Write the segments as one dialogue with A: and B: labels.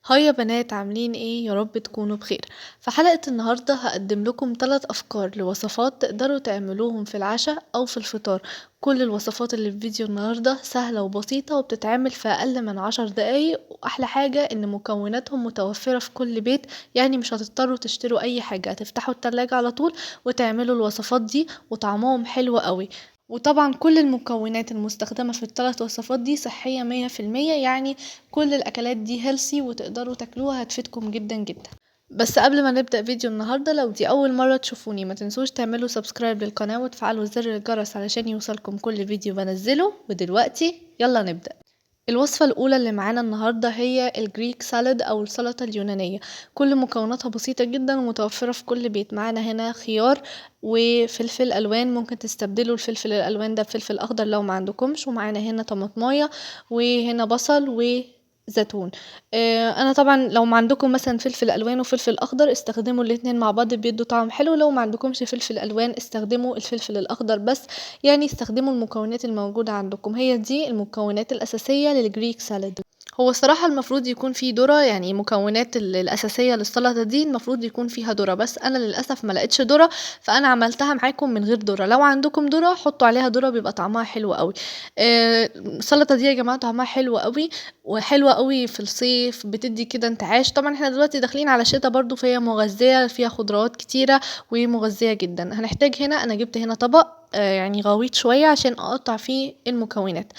A: هاي يا بنات، عاملين ايه؟ يا رب تكونوا بخير. في حلقة النهاردة هقدم لكم 3 افكار لوصفات تقدروا تعملوهم في العشاء او في الفطار. كل الوصفات اللي في فيديو النهاردة سهلة وبسيطة وبتتعمل في اقل من 10 دقايق، واحلى حاجة ان مكوناتهم متوفرة في كل بيت. يعني مش هتضطروا تشتروا اي حاجة، هتفتحوا التلاجة على طول وتعملوا الوصفات دي وطعمهم حلو قوي. وطبعا كل المكونات المستخدمة في الثلاث وصفات دي صحية 100%. يعني كل الاكلات دي هيلسي وتقدروا تاكلوها، هتفيدكم جدا جدا. بس قبل ما نبدأ فيديو النهاردة، لو دي اول مرة تشوفوني ما تنسوش تعملوا سبسكرايب للقناة وتفعلوا زر الجرس علشان يوصلكم كل فيديو بنزله. ودلوقتي يلا نبدأ. الوصفة الأولى اللي معانا النهاردة هي الجريك سالاد أو السلطة اليونانية. كل مكوناتها بسيطة جدا ومتوفرة في كل بيت. معانا هنا خيار وفلفل ألوان، ممكن تستبدلوا الفلفل الألوان ده بفلفل أخضر لو ما عندكمش. ومعانا هنا طماطماية، وهنا بصل وزيتون. انا طبعا لو ما عندكم مثلا فلفل الوان وفلفل اخضر استخدموا الاتنين مع بعض بيدوا طعم حلو. لو ما عندكمش فلفل الوان استخدموا الفلفل الاخضر بس. يعني استخدموا المكونات الموجودة عندكم، هي دي المكونات الأساسية للجريك سالاد. هو الصراحة المفروض يكون فيه ذرة، يعني مكونات الأساسية للسلطة دي المفروض يكون فيها ذرة، بس أنا للأسف ما لقيتش ذرة، فأنا عملتها معاكم من غير ذرة. لو عندكم ذرة حطوا عليها ذرة، بيبقى طعمها حلو قوي. السلطة دي يا جماعة طعمها حلو قوي، وحلوة قوي في الصيف، بتدي كده انتعاش. طبعا احنا دلوقتي داخلين على شتا برضو، فهي مغذية، فيها خضروات كتيرة ومغذية جدا. هنحتاج هنا، انا جبت هنا طبق يعني غويط شوية عشان اقطع فيه المكونات.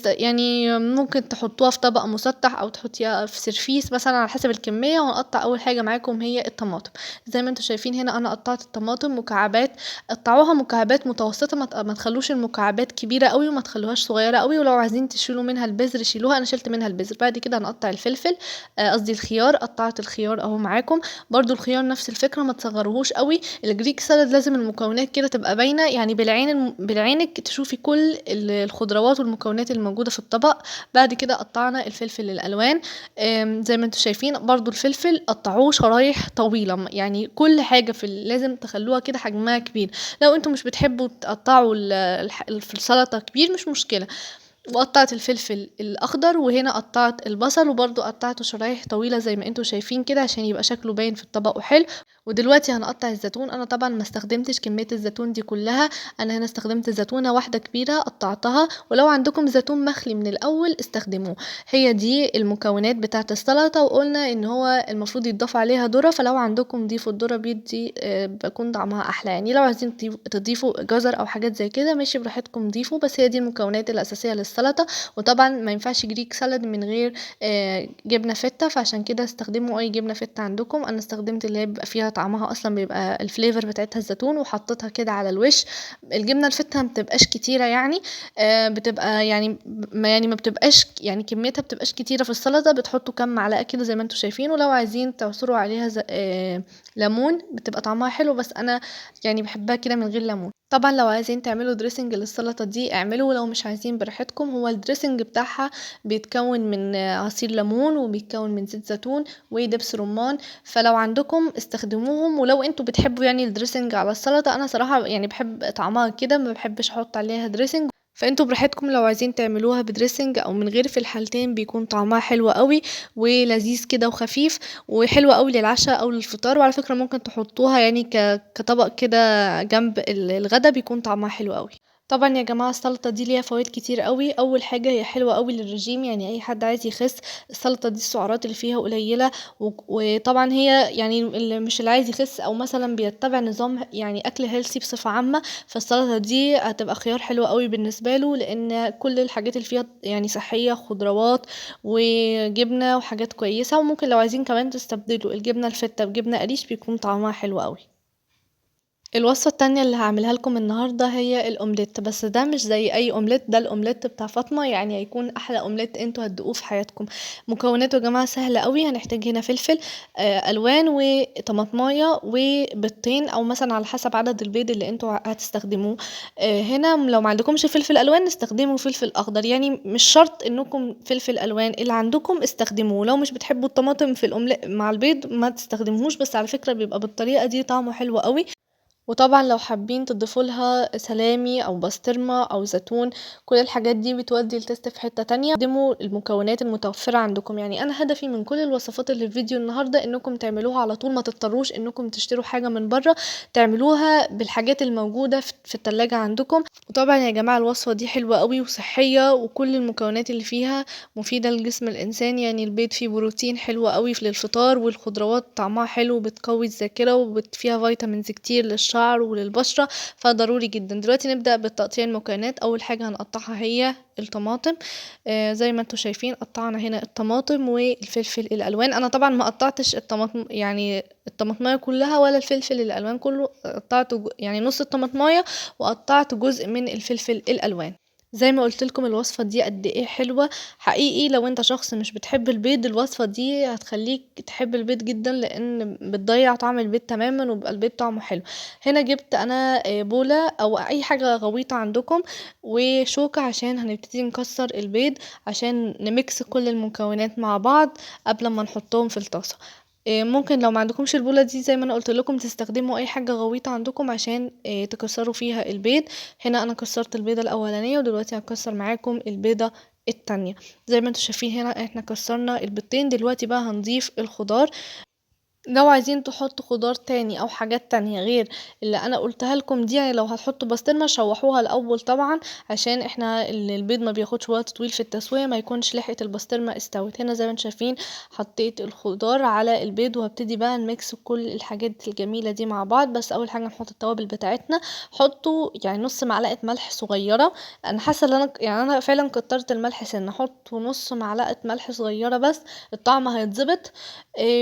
A: يعني ممكن تحطوها في طبق مسطح او تحطيها في سرفيس مثلا على حسب الكمية. وهنقطع اول حاجة معاكم هي الطماطم. زي ما انتم شايفين هنا انا قطعت الطماطم مكعبات. قطعوها مكعبات متوسطة، ما تخلوش المكعبات كبيرة قوي وما تخلوهاش صغيرة قوي. ولو عايزين تشيلوا منها البذر شيلوها، انا شلت منها البذر. بعد كده هنقطع الفلفل، قصدي الخيار. قطعت الخيار اهو معاكم. برضو الخيار نفس الفكرة، ما تصغروهوش قوي. الجريك سالاد لازم المكونات كده تبقى باينة، يعني بالعينك تشوفي كل الخضروات والمكونات الموجودة في الطبق. بعد كده قطعنا الفلفل الالوان. زي ما انتم شايفين برضو الفلفل قطعوه شرايح طويلة. يعني كل حاجة لازم تخلوها كده حجمها كبير. لو انتم مش بتحبوا تقطعوا في السلطة كبير مش مشكلة. وقطعت الفلفل الاخضر، وهنا قطعت البصل وبرضو قطعته شرايح طويلة زي ما انتوا شايفين كده عشان يبقى شكله باين في الطبق وحلو. ودلوقتي هنقطع الزيتون. انا طبعا ما استخدمتش كمية الزيتون دي كلها، انا هنا استخدمت زيتونة واحدة كبيرة قطعتها. ولو عندكم زيتون مخلي من الاول استخدموه. هي دي المكونات بتاعة السلطة، وقلنا ان هو المفروض يتضاف عليها ذرة، فلو عندكم ضيفوا الذرة، بيدي بيكون طعمها احلى. يعني لو عايزين تضيفوا جزر او حاجات زي كده ماشي براحتكم ضيفوا، بس هي دي المكونات الاساسية للسلطة. وطبعا ما ينفعش جريك سالاد من غير جبنة فيتا، فعشان كده استخدموا اي جبنة فيتا عندكم. انا استخدمت اللي هي بيبقى فيها طعمها اصلا بيبقى الفليفر بتاعتها الزيتون، وحطيتها كده على الوش. الجبنة الفيتا ما بتبقاش كتيرة يعني، بتبقى يعني ما بتبقاش يعني كميتها بتبقاش كتيرة في السلطة. بتحطوا كام معلقة كده زي ما انتوا شايفين. ولو عايزين تعصروا عليها ليمون بتبقى طعمها حلو، بس انا يعني بحبها كده من غير ليمون. طبعا لو عايزين تعملوا دريسنج للسلطة دي اعملوا، لو مش عايزين براحتكم. هو الدريسنج بتاعها بيتكون من عصير ليمون، وبيتكون من زيت زيتون ودبس رمان. فلو عندكم استخدموهم. ولو انتوا بتحبوا يعني الدريسنج على السلطة، انا صراحة يعني بحب طعمها كده، ما بحبش احط عليها دريسنج. فانتوا براحتكم لو عايزين تعملوها بدريسنج او من غير، في الحالتين بيكون طعمها حلو قوي ولذيذ كده وخفيف وحلو قوي للعشاء او للفطار. وعلى فكرة ممكن تحطوها يعني كطبق كده جنب الغدا، بيكون طعمها حلو قوي. طبعا يا جماعة السلطة دي ليها فوائد كتير قوي. اول حاجة هي حلوة قوي للرجيم، يعني اي حد عايز يخس السلطة دي السعرات اللي فيها قليلة. وطبعا هي يعني اللي مش اللي عايز يخس او مثلا بيتبع نظام يعني اكل هيلسي بصفة عامة، فالسلطة دي هتبقى خيار حلو قوي بالنسبة له، لان كل الحاجات اللي فيها يعني صحية، خضروات وجبنة وحاجات كويسة. وممكن لو عايزين كمان تستبدلوا الجبنة الفتة بجبنة قريش، بيكون طعمها حلو قوي. الوصفة التانية اللي هعملها لكم النهاردة هي الأومليت، بس ده مش زي أي أومليت، ده الأومليت بتاع فاطمة، يعني هيكون أحلى أومليت انتوا هتدوقوه في حياتكم. مكوناته يا جماعة سهلة قوي. هنحتاج هنا فلفل ألوان وطماطماية وبيضتين، أو مثلا على حسب عدد البيض اللي انتوا هتستخدموه. هنا لو ما عندكمش فلفل ألوان استخدموا فلفل أخضر، يعني مش شرط انكم فلفل ألوان، اللي عندكم استخدموه. لو مش بتحبوا الطماطم في الأومليت مع البيض ما تستخدموهوش، بس على فكرة بيبقى بالطريقة دي طعمه حلو قوي. وطبعًا لو حابين تضيفوا لها سلامي أو بسطرمة أو زيتون، كل الحاجات دي بتودّي الTaste في حتّة تانية. استخدموا المكونات المتوفرة عندكم، يعني أنا هدفي من كل الوصفات اللي في فيديو النهارده إنكم تعملوها على طول، ما تضطروش إنكم تشتروا حاجة من برّه، تعملوها بالحاجات الموجودة في التلاجة عندكم. وطبعًا يا جماعة الوصفة دي حلوة أوي وصحية، وكل المكونات اللي فيها مفيدة لجسم الإنسان، يعني البيض فيه بروتين حلو أوي للفطار، والخضروات طعمها حلو وبتقوي الذاكرة فيها فيتامينز كتير للشعر وللبشرة، فضروري جدًا. دلوقتي نبدأ بتقطيع المكونات. أول حاجة هنقطعها هي الطماطم. زي ما انتم شايفين قطعنا هنا الطماطم والفلفل الألوان. أنا طبعًا ما قطعتش الطماطم يعني الطماطماية كلها ولا الفلفل الألوان كله، قطعت يعني نص الطماطماية وقطعت جزء من الفلفل الألوان. زي ما قُلت لكم الوصفة دي قد إيه حلوة، حقيقي لو أنت شخص مش بتحب البيض الوصفة دي هتخلّيك تحب البيض جدًا، لإن بتضيّع طعم البيض تمامًا وبيبقى البيض طعمه حلو. هنا جِبت أنا بولة أو أي حاجة غويطة عندكم وشوكة عشان هنبتدي نكسّر البيض، عشان نmix كل المكونات مع بعض قبل ما نحطهم في الطاسة. ممكن لو ما عندكمش البولة دي زي ما أنا قُلت لكم تستخدموا أي حاجة غويطة عندكم عشان تكسّروا فيها البيض. هنا أنا كسّرت البيضة الأولانية ودلوقتي هاكسّر معاكم البيضة التانية. زي ما انتم شايفين هنا إحنا كسّرنا البيضتين، دلوقتي بقى هنضيف الخضار. لو عايزين تحطوا خضار تاني أو حاجات تانية غير اللي أنا قُلتها لكم دي، يعني لو هتحطوا بسطرمة شوحوها الأول طبعًا، عشان إحنا البيض ما بياخدش وقت طويل في التسوية، ما يكونش لحقت البسطرمة استوت. هنا زي ما انتم شايفين حطيت الخضار على البيض وهابتدي بقى نmix كل الحاجات الجميلة دي مع بعض. بس أول حاجة نحط التوابل بتاعتنا، حطوا يعني نُص معلقة ملح صغيرة. أنا حاسة إن يعني أنا فعلًا كترت الملح سِنّة، حطوا نُص معلقة ملح صغيرة بس الطعم هيتضبط.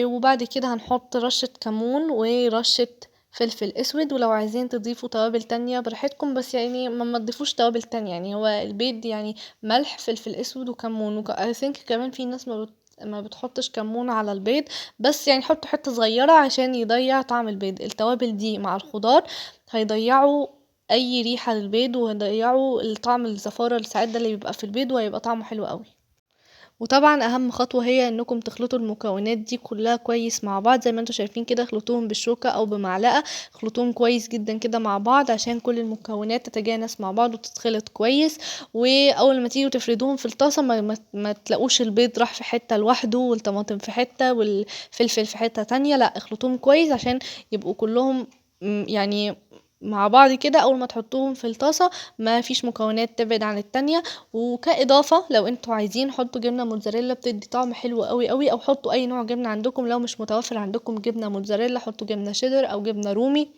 A: وبعد كده هنحط رشة كمون ورشة فلفل اسود، ولو عايزين تضيفوا توابل تانية براحتكم، بس يعني ما تضيفوش توابل تانية، يعني هو البيض يعني ملح فلفل اسود وكمون I think كمان في ناس ما بتحطش كمون على البيض، بس يعني حطوا حتة صغيرة عشان يضيع طعم البيض. التوابل دي مع الخضار هيضيعوا اي ريحة للبيض وهيضيعوا الطعم الزفارة الساعات ده اللي بيبقى في البيض، وهيبقى طعمه حلو قوي. وطبعًا أهم خطوة هي إنكم تخلطوا المكونات دي كلها كويس مع بعض، زي ما انتم شايفين كده اخلطوهم بالشوكة أو بمعلقة، اخلطوهم كويس جدًا كده مع بعض عشان كل المكونات تتجانس مع بعض وتتخلط كويس. وأول ما تيجوا تفردوهم في الطاسة ما تلاقوش البيض راح في حتة لوحده والطماطم في حتة والفلفل في حتة تانية، لأ اخلطوهم كويس عشان يبقوا كلهم يعني مع بعض كده. أول ما تحطوهم في الطاسة ما فيش مكونات تبعد عن التانية. وكإضافة لو انتوا عايزين حطوا جبنة موتزاريلا بتدي طعم حلو قوي قوي، او حطوا اي نوع جبنة عندكم. لو مش متوفر عندكم جبنة موتزاريلا حطوا جبنة شيدر او جبنة رومي،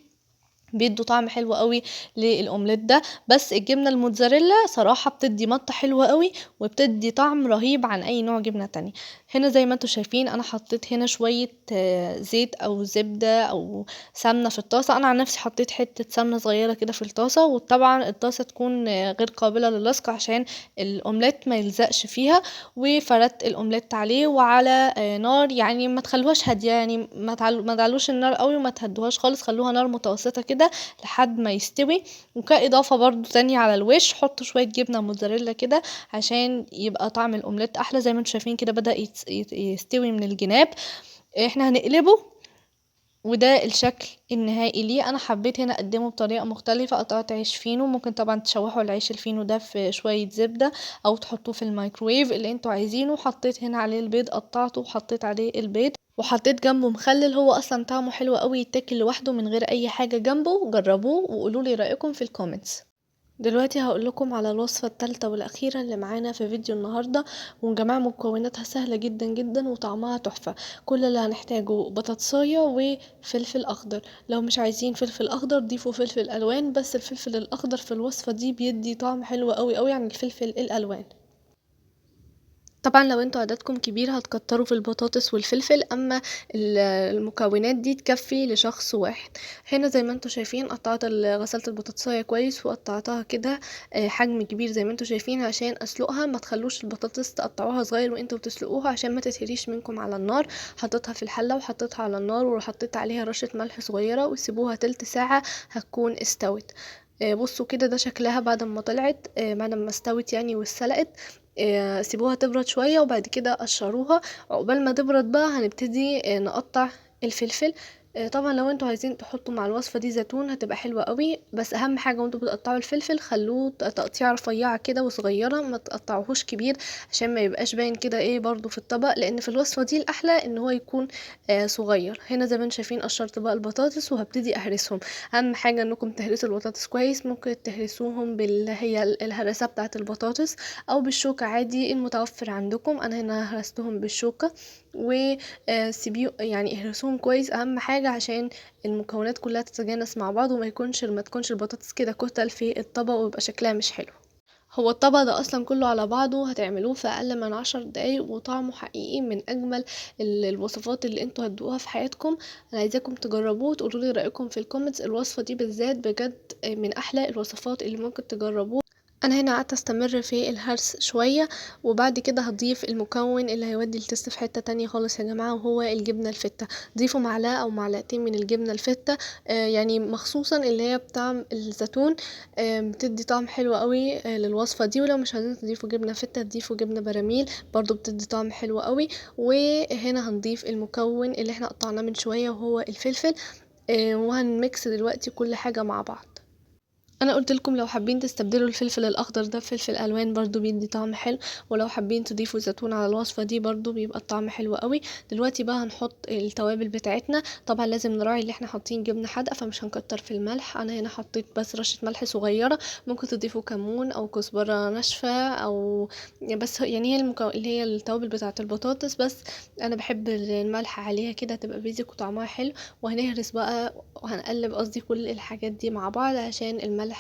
A: بيدوا طعم حلو قوي للأومليت ده. بس الجبنة الموتزاريلا صراحة بتدي مطة حلوة قوي وبتدي طعم رهيب عن أي نوع جبنة تانية. هنا زي ما انتوا شايفين أنا حطيت هنا شوية زيت أو زبدة أو سمنة في الطاسة. أنا عن نفسي حطيت حتة سمنة صغيرة كده في الطاسة، وطبعا الطاسة تكون غير قابلة للصق عشان الأومليت ما يلزقش فيها. وفردت الأومليت عليه وعلى نار، يعني ما تخلوهاش هادية، يعني ما تعلوش النار قوي وما تهدوهاش خالص، خلوها نار متوسطة كده لحد ما يستوي. وكإضافة برضو تانية على الوش حطوا شوية جبنة موتزاريلا كده عشان يبقى طعم الأومليت أحلى. زي ما انتم شايفين كده بدأ يستوي من الجناب. احنا هنقلبه وده الشكل النهائي ليه. انا حبيت هنا اقدمه بطريقه مختلفه، قطعت عيش فينو، ممكن طبعا تشوحوا العيش الفينو ده في شويه زبده او تحطوه في الميكرويف اللي انتوا عايزينه. حطيت هنا عليه البيض، قطعته وحطيت عليه البيض وحطيت جنبه مخلل. هو اصلا طعمه حلو قوي يتاكل لوحده من غير اي حاجه جنبه. جربوه وقولوا لي رايكم في الكومنتس. دلوقتي هقول لكم على الوصفة التالتة والأخيرة اللي معانا في فيديو النهاردة، وجميع مكوناتها سهلة جدا جدا وطعمها تحفة. كل اللي هنحتاجه بطاطساية وفلفل أخضر. لو مش عايزين فلفل أخضر ضيفوا فلفل ألوان، بس الفلفل الأخضر في الوصفة دي بيدي طعم حلو قوي قوي عن الفلفل الألوان. طبعا لو انتوا عددكم كبير هتكتروا في البطاطس والفلفل، اما المكونات دي تكفي لشخص واحد. هنا زي ما انتوا شايفين قطعت غسلت البطاطساية كويس وقطعتها كده حجم كبير زي ما انتوا شايفين عشان اسلقها. ما تخلوش البطاطس تقطعوها صغير وانتوا بتسلقوها عشان ما تتهريش منكم على النار. حطيتها في الحلة وحطيتها على النار وحطيت عليها رشة ملح صغيرة وسيبوها تلت ساعة هتكون استوت. بصوا كده ده شكلها بعد ما طلعت، بعد ما استوت يعني واتسلقت. سيبوها تبرد شوية وبعد كده قشروها. عقبال ما تبرد بقى هنبتدي نقطع الفلفل. طبعًا لو أنتم عايزين تحطوا مع الوصفة دي زيتون هتبقى حلوة أوي، بس أهم حاجة وأنتم بتقطعوا الفلفل خلّوه تقطيعة رفيعة كده وصغيرة، ما تقطعوهوش كبير عشان ما يبقاش باين كده برضه في الطبق، لإن في الوصفة دي الأحلى إن هو يكون صغير. هنا زي ما أنتم شايفين قشرت بقى البطاطس وهابتدي أهرسهم. أهم حاجة إنكم تهرسوا البطاطس كويس، ممكن تهرسوهم هي الهرسة بتاعة البطاطس أو بالشوكة عادي المتوفر عندكم. أنا هنا هرستهم بالشوكة سيبيه يعني اهرسوهم كويس، أهم حاجة عشان المكونات كلها تتجانس مع بعض ما تكونش البطاطس كده كتل في الطبق ويبقى شكلها مش حلو. هو الطبق ده اصلا كله على بعضه هتعملوه في اقل من 10 دقايق وطعمه حقيقي من اجمل الوصفات اللي انتوا هتدوقوها في حياتكم. انا عايزاكم تجربوه وتقولوا لي رايكم في الكومنتس. الوصفه دي بالذات بجد من احلى الوصفات اللي ممكن تجربوها. انا هنا قعدت استمر في الهرس شوية، وبعد كده هضيف المكون اللي هيودي التست في حتة تانية خالص يا جماعة، وهو الجبنة الفتة. ضيفوا معلقة او معلقتين من الجبنة الفتة، يعني مخصوصا اللي هي بطعم الزيتون. بتدي طعم حلو قوي للوصفة دي. ولو مش عايزين تضيفوا جبنة فتة تضيفوا جبنة براميل برضو بتدي طعم حلو قوي. وهنا هنضيف المكون اللي احنا قطعناه من شوية وهو الفلفل، وهنميكس دلوقتي كل حاجة مع بعض. انا قلت لكم لو حابين تستبدلوا الفلفل الاخضر ده بفلفل الوان برضو بيدي طعم حلو، ولو حابين تضيفوا زيتون على الوصفه دي برضو بيبقى الطعم حلو قوي. دلوقتي بقى هنحط التوابل بتاعتنا. طبعا لازم نراعي اللي احنا حاطين جبنه حادقه فمش هنكتر في الملح. انا هنا حطيت بس رشه ملح صغيره. ممكن تضيفوا كمون او كزبره ناشفه او بس يعني هي اللي هي التوابل بتاعه البطاطس بس. انا بحب الملح عليها كده تبقى بيزك وطعمها حلو. وهنهرس بقى وهنقلب قصدي كل الحاجات دي مع بعض عشان الملح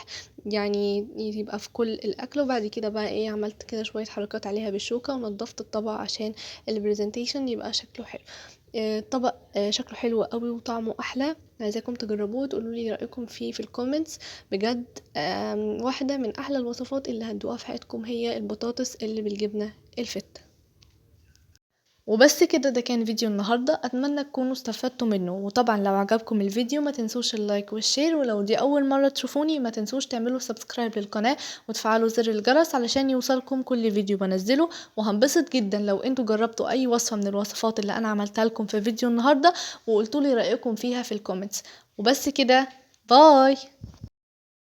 A: يعني يبقى في كل الاكل. وبعد كده بقى عملت كده شويه حركات عليها بالشوكه ونضفت الطبق عشان البرزنتيشن يبقى شكله حلو. الطبق شكله حلو قوي وطعمه احلى. عايزاكم تجربوه وتقولوا لي رايكم فيه في الكومنتس. بجد واحده من احلى الوصفات اللي هتدوقوها في حياتكم هي البطاطس اللي بالجبنه الفته. وبس كده ده كان فيديو النهاردة. اتمنى تكونوا استفدتوا منه، وطبعا لو عجبكم الفيديو ما تنسوش اللايك والشير، ولو دي اول مرة تشوفوني ما تنسوش تعملوا سبسكرايب للقناة وتفعلوا زر الجرس علشان يوصلكم كل فيديو بنزله. وهنبسط جدا لو انتوا جربتوا اي وصفة من الوصفات اللي انا عملتها لكم في فيديو النهاردة وقلتولي رأيكم فيها في الكومنتس. وبس كده، باي.